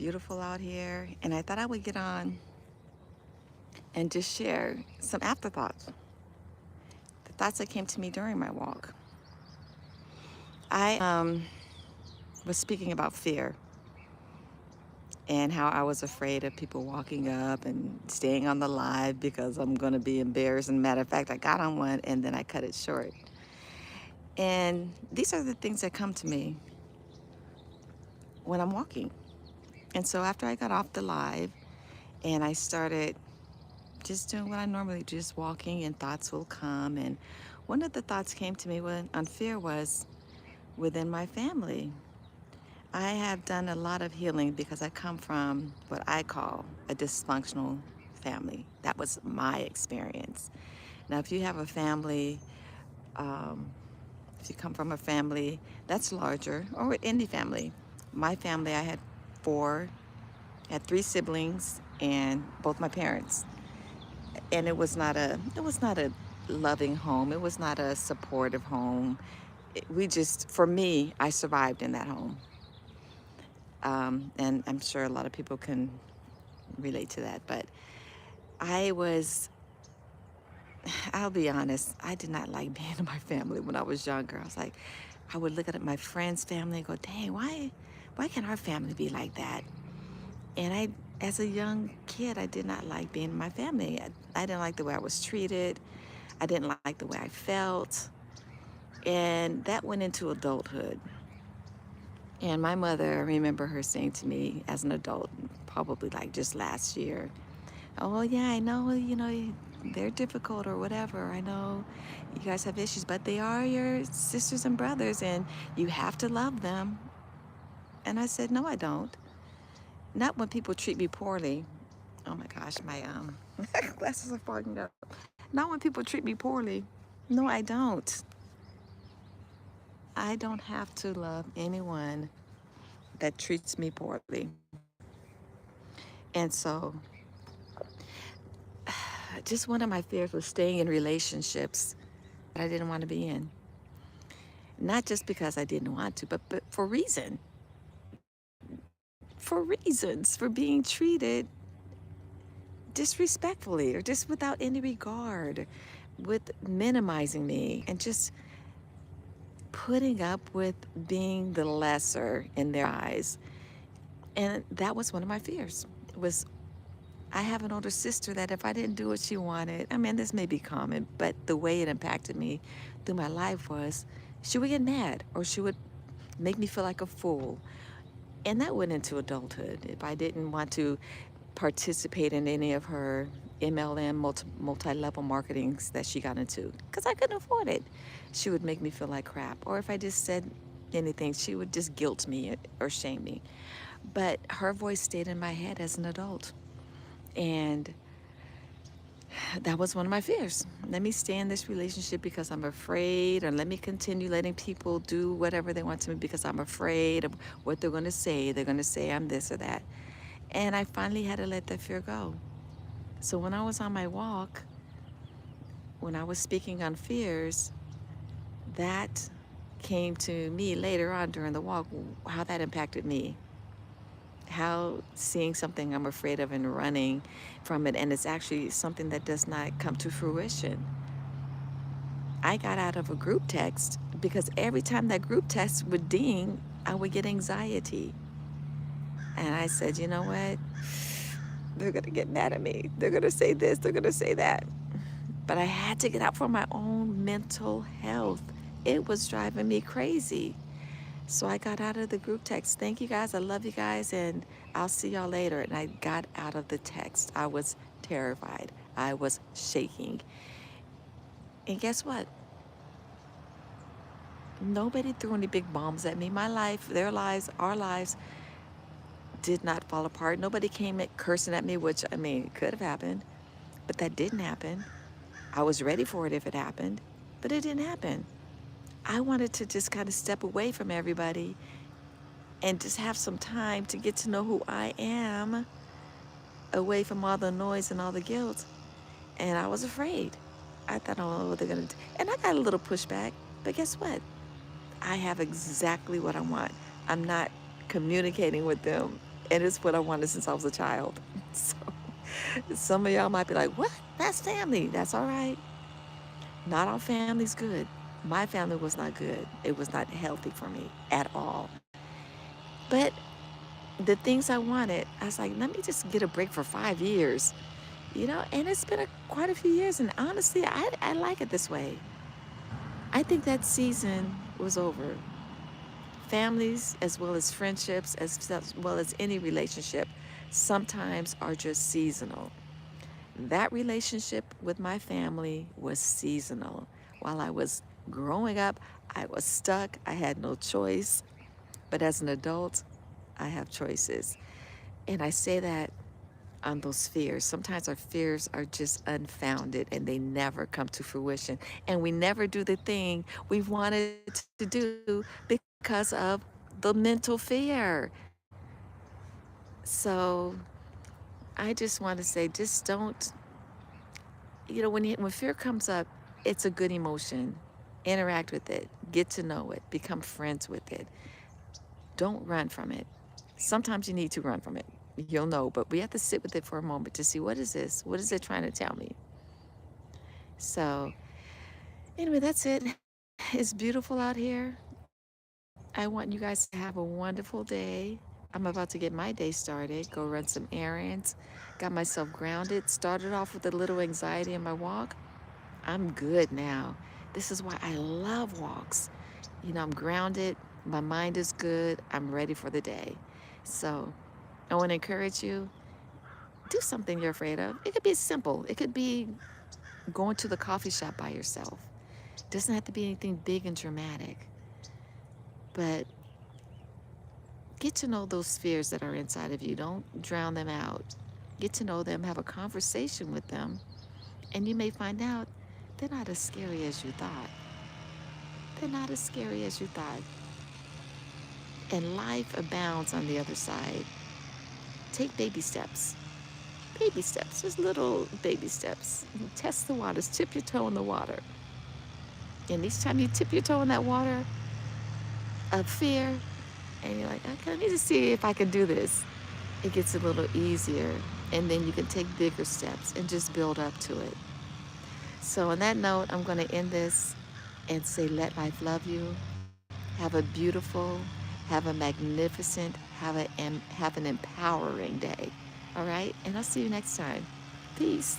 beautiful out here, and I thought I would get on and just share some afterthoughts, the thoughts that came to me during my walk. I was speaking about fear and how I was afraid of people walking up and staying on the live because I'm going to be embarrassed. And matter of fact, I got on one and then I cut it short. And these are the things that come to me when I'm walking. And so after I got off the live and I started just doing what I normally do, just walking, and thoughts will come. And one of the thoughts came to me on fear was within my family. I have done a lot of healing because I come from what I call a dysfunctional family. That was my experience. Now, if you have a family, um, if you come from a family that's larger, or with any family, my family, I had three siblings and both my parents. And it was not a loving home. It was not a supportive home. For me, I survived in that home. And I'm sure a lot of people can relate to that. But I was, I'll be honest, I did not like being in my family when I was younger. I was like, I would look at my friends' family and go, dang, why can't our family be like that? And as a young kid, I did not like being in my family. I didn't like the way I was treated. I didn't like the way I felt. And that went into adulthood. And my mother, I remember her saying to me as an adult, probably like just last year, oh yeah, I know, they're difficult or whatever. I know you guys have issues, but they are your sisters and brothers and you have to love them. And I said, no, I don't. Not when people treat me poorly. Oh my gosh, my glasses are fogging up. Not when people treat me poorly. No, I don't. I don't have to love anyone that treats me poorly. And so, just one of my fears was staying in relationships that I didn't want to be in. Not just because I didn't want to, but for reasons, for being treated disrespectfully or just without any regard, with minimizing me and just putting up with being the lesser in their eyes. And that was one of my fears. Was I have an older sister that if I didn't do what she wanted, I mean, this may be common, but the way it impacted me through my life was she would get mad or she would make me feel like a fool. And that went into adulthood. If I didn't want to participate in any of her MLM, multi-level marketings that she got into, because I couldn't afford it, she would make me feel like crap. Or if I just said anything, she would just guilt me or shame me. But her voice stayed in my head as an adult. And that was one of my fears. Let me stay in this relationship because I'm afraid, or let me continue letting people do whatever they want to me because I'm afraid of what they're going to say. They're going to say I'm this or that. And I finally had to let that fear go. So when I was on my walk, when I was speaking on fears, that came to me later on during the walk, how that impacted me. How seeing something I'm afraid of and running from it, and it's actually something that does not come to fruition. I got out of a group text because every time that group text would ding, I would get anxiety. And I said, you know what? They're going to get mad at me. They're going to say this, they're going to say that. But I had to get out for my own mental health. It was driving me crazy. So I got out of the group text. Thank you guys. I love you guys. And I'll see y'all later. And I got out of the text. I was terrified. I was shaking. And guess what? Nobody threw any big bombs at me. My life, their lives, our lives did not fall apart. Nobody came at cursing at me, which, I mean, it could have happened. But that didn't happen. I was ready for it if it happened. But it didn't happen. I wanted to just kind of step away from everybody and just have some time to get to know who I am, away from all the noise and all the guilt. And I was afraid. I thought, oh, what they're going to do. And I got a little pushback. But guess what? I have exactly what I want. I'm not communicating with them And it's what I wanted since I was a child. So some of y'all might be like, what? That's family. That's all right. Not all family's good. My family was not good. It was not healthy for me at all. But the things I wanted, I was like, let me just get a break for 5 years, and it's been quite a few years. And honestly, I like it this way. I think that season was over. Families, as well as friendships, as well as any relationship, sometimes are just seasonal. That relationship with my family was seasonal. While I was growing up, I was stuck. I had no choice. But as an adult, I have choices. And I say that on those fears. Sometimes our fears are just unfounded and they never come to fruition. And we never do the thing we wanted to do because of the mental fear. So I just want to say, just don't, when fear comes up, it's a good emotion. Interact with it, get to know it, become friends with it. Don't run from it. Sometimes you need to run from it. You'll know, but we have to sit with it for a moment to see, what is this? What is it trying to tell me? So, anyway, that's it. It's beautiful out here. I want you guys to have a wonderful day. I'm about to get my day started, go run some errands, got myself grounded, started off with a little anxiety in my walk. I'm good now. This is why I love walks. I'm grounded, my mind is good, I'm ready for the day. So I want to encourage you, do something you're afraid of. It could be simple, it could be going to the coffee shop by yourself. It doesn't have to be anything big and dramatic, but get to know those fears that are inside of you. Don't drown them out. Get to know them, have a conversation with them, and you may find out they're not as scary as you thought. They're not as scary as you thought. And life abounds on the other side. Take baby steps. Baby steps, just little baby steps. Test the waters, tip your toe in the water. And each time you tip your toe in that water of fear, and you're like, okay, let me just see if I can do this, it gets a little easier. And then you can take bigger steps and just build up to it. So, on that note, I'm going to end this and say, let life love you. Have a beautiful, have a magnificent, have an empowering day. All right? And I'll see you next time. Peace.